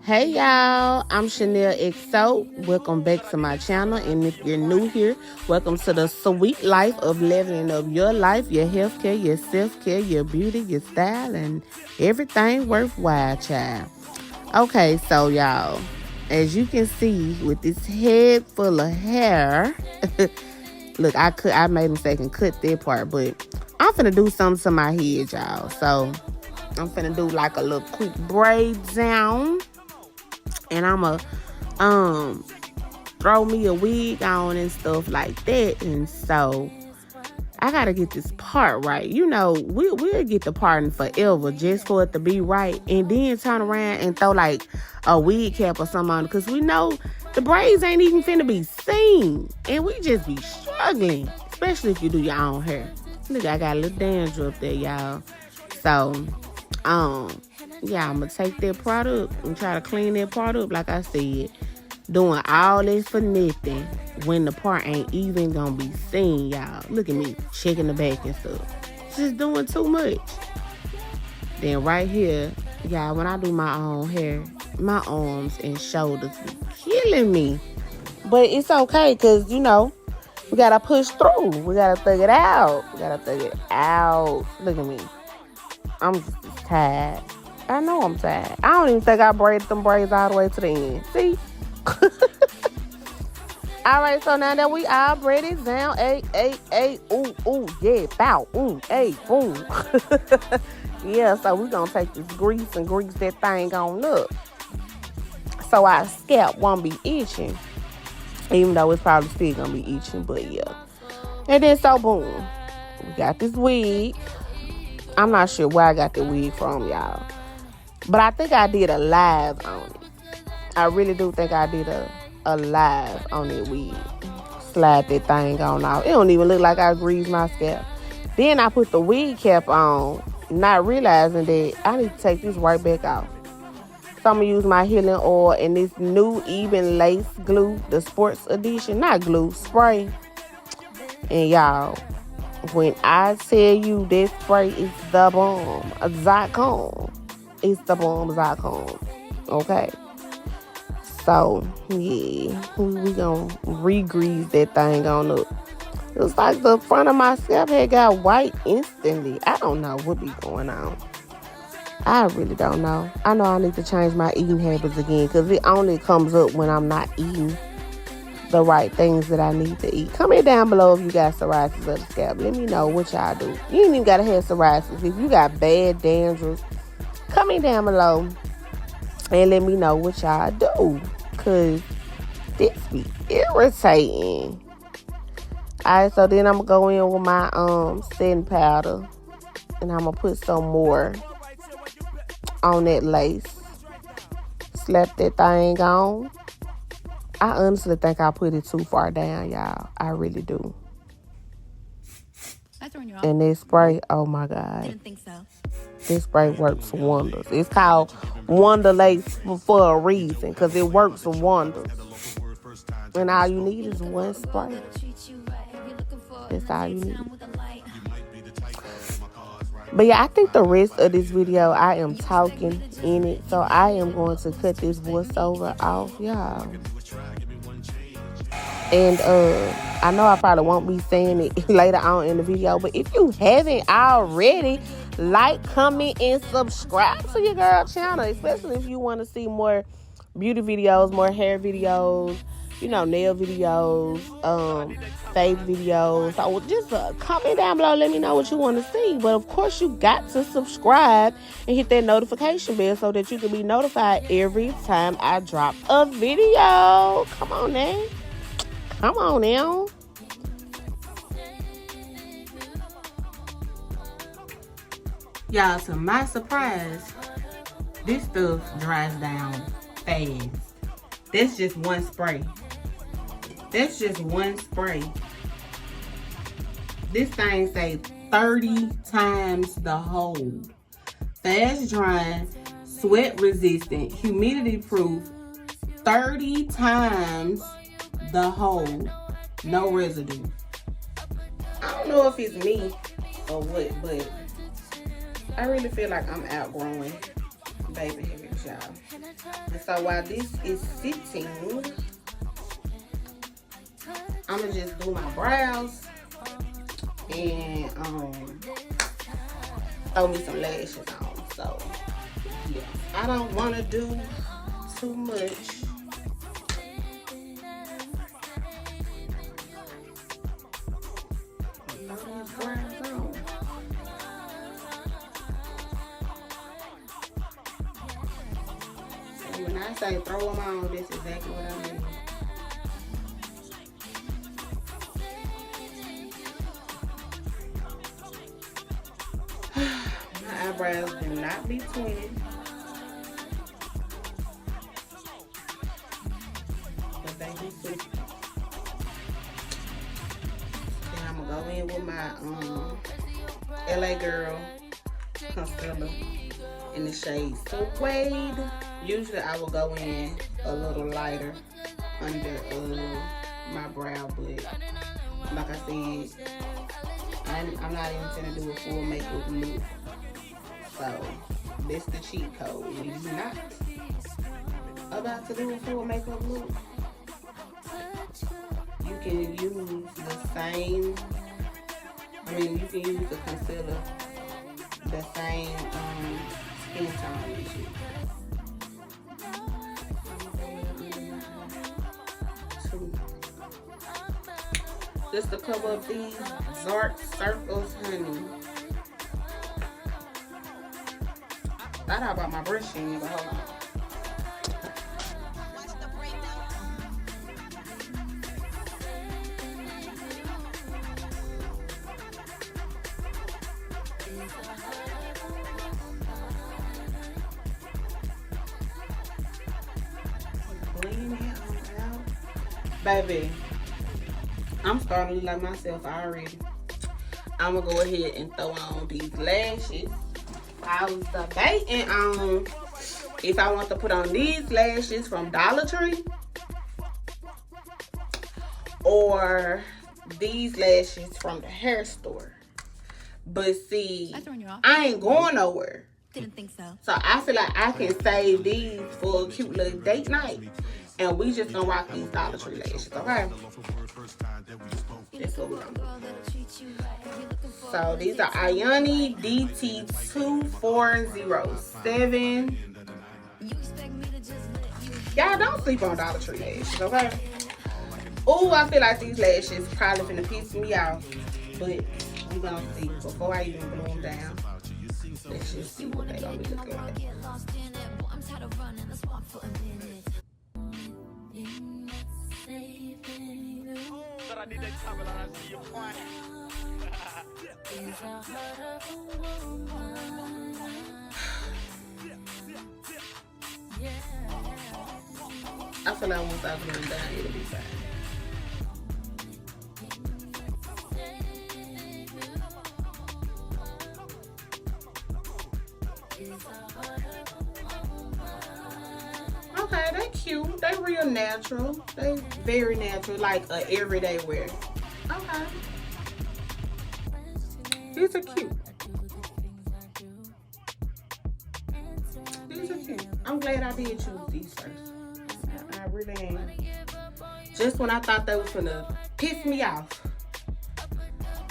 Hey y'all, I'm Chanel XO. Welcome back to my channel. And if you're new here, welcome to the sweet life of leveling up your life, your healthcare, your self-care, your beauty, your style, and everything worthwhile, child. Okay, so y'all, as you can see with this head full of hair, look, I made a mistake and cut that part, but I'm finna do something to my head, y'all. So I'm finna do like a little quick braid down. And I'ma throw me a wig on and stuff like that. And so I gotta get this part right. You know, we'll get the part in forever just for it to be right. And then turn around and throw like a wig cap or something on it. Because we know the braids ain't even finna be seen. And we just be struggling. Especially if you do your own hair. Look, I got a little dandruff there, y'all. So, yeah, I'm going to take that product and try to clean that part up, like I said. Doing all this for nothing when the part ain't even going to be seen, y'all. Look at me, checking the back and stuff. Just doing too much. Then right here, y'all, when I do my own hair, my arms and shoulders be killing me. But it's okay, because, you know, we got to push through. We got to thug it out. Look at me. I'm just tired. I know I'm tired. I don't even think I braided them braids all the way to the end. See? Alright, so now that we all braided down, ooh, yeah, bow, boom. Yeah, so we're going to take this grease and grease that thing on up. So our scalp won't be itching. Even though it's probably still going to be itching, but yeah. And then, so boom. We got this wig. I'm not sure where I got the wig from, y'all. But I think I did a live on it. I really do think I did a live on that wig. Slide that thing on off. It don't even look like I greased my scalp. Then I put the wig cap on, not realizing that I need to take this right back off. So I'm going to use my healing oil and this new even lace glue, the sports edition. Not glue, spray. And y'all, when I tell you this spray is the bomb, Zycon. It's the bomb Zycon. Okay. So, yeah. We gonna re-grease that thing on up. It was like the front of my scalp had got white instantly. I don't know what be going on. I really don't know. I know I need to change my eating habits again. Because it only comes up when I'm not eating the right things that I need to eat. Comment down below if you got psoriasis of the scalp. Let me know what y'all do. You ain't even gotta have psoriasis. If you got bad dandruff, comment down below and let me know what y'all do. Cause this be irritating. Alright, so then I'm gonna go in with my setting powder. And I'm gonna put some more on that lace. Slap that thing on. I honestly think I put it too far down, y'all. I really do. And this spray, oh my God. Didn't think so. This spray works wonders. It's called Wonder Lace for a reason, because it works wonders. And all you need is one spray. That's all you need. But yeah, I think the rest of this video, I am talking in it. So I am going to cut this voiceover off, y'all. And I know I probably won't be saying it later on in the video, but if you haven't already, like, comment, and subscribe to your girl channel, especially if you want to see more beauty videos, more hair videos, you know, nail videos, face videos. So just comment down below, let me know what you want to see. But of course, you got to subscribe and hit that notification bell so that you can be notified every time I drop a video. Come on now. Come on now. Y'all, to my surprise, this stuff dries down fast. That's just one spray. This thing say 30 times the hold. Fast drying, sweat resistant, humidity proof, 30 times the hold. No residue. I don't know if it's me or what, but I really feel like I'm outgrowing baby hairs, y'all. And so while this is sitting, I'm gonna just do my brows and throw me some lashes on. So yeah, I don't want to do too much. And when I say throw them on, that's exactly what I mean. My eyebrows do not be twinning. But they do switch. Then I'm gonna go in with my LA Girl concealer in the shade Suede. Usually I will go in a little lighter under my brow, but like I said, I'm not even gonna do a full makeup look. So this the cheat code. When you're not about to do a full makeup look, you can use the same. You can use the concealer the same skin tone as you. Just to cover up these dark circles, honey. Thought about my brushing, but hold on. Baby, I'm starting to look like myself already. I'm gonna go ahead and throw on these lashes. I was debating on if I want to put on these lashes from Dollar Tree or these lashes from the hair store. But see, I ain't going nowhere. Didn't think so. So I feel like I can save these for a cute little date night. And we just gonna rock these Dollar Tree lashes, okay? That's what we're gonna do. So these are Ioni DT2407. Y'all don't sleep on Dollar Tree lashes, okay? Ooh, I feel like these lashes probably finna piss me off. But we gonna see before I even glue them down. Let's just see what they gonna be looking like. I need that time and I see you crying. I feel like once I glue them down, it'll be fine. Okay, they cute. They real natural. They very natural, like a everyday wear. Okay. These are cute. These are cute. I'm glad I did choose these first. I really am. Just when I thought they was gonna piss me off.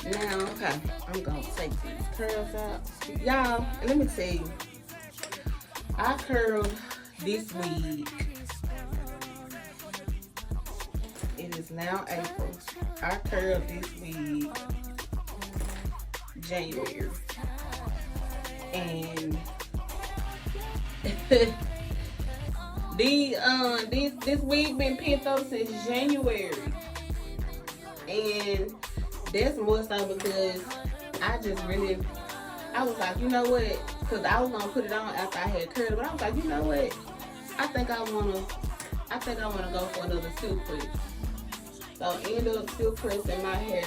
Now, okay, I'm gonna take these curls out. Y'all, let me tell you. I curled this wig. It is now April. I curled this wig January. And this wig been pinned up since January. And that's more so because I was like, you know what? Because I was gonna put it on after I had curled, but I was like, you know what? I think I wanna go for another silk press. So I ended up silk pressing my hair,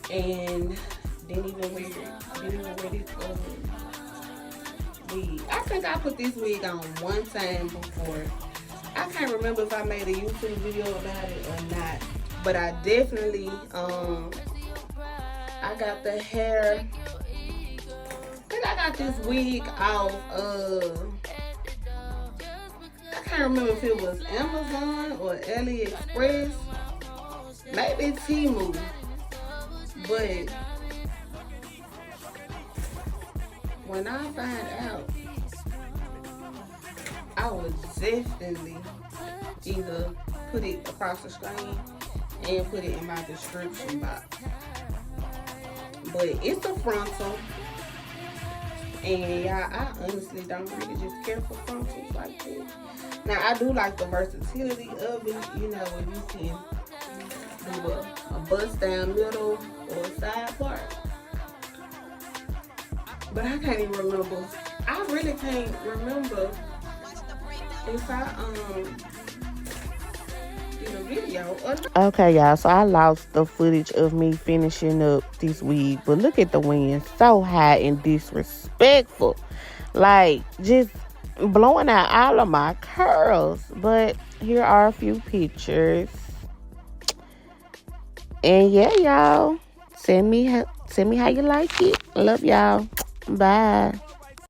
and didn't even wear this wig. I think I put this wig on one time before. I can't remember if I made a YouTube video about it or not, but I definitely I got the hair. I think I got this wig off I can't remember if it was Amazon or AliExpress. Maybe Temu. But when I find out, I would definitely either put it across the screen and put it in my description box. But it's a frontal. And y'all, I honestly don't really just care for frontals like this. Now, I do like the versatility of it. You know, when you can do a bust down middle or a side part. But I can't even remember. I really can't remember if I did a video. Okay, y'all. So I lost the footage of me finishing up this wig. But look at the wind. So high and disrespectful. Like, just blowing out all of my curls. But here are a few pictures. And yeah, y'all. Send me how you like it. Love y'all. Bye.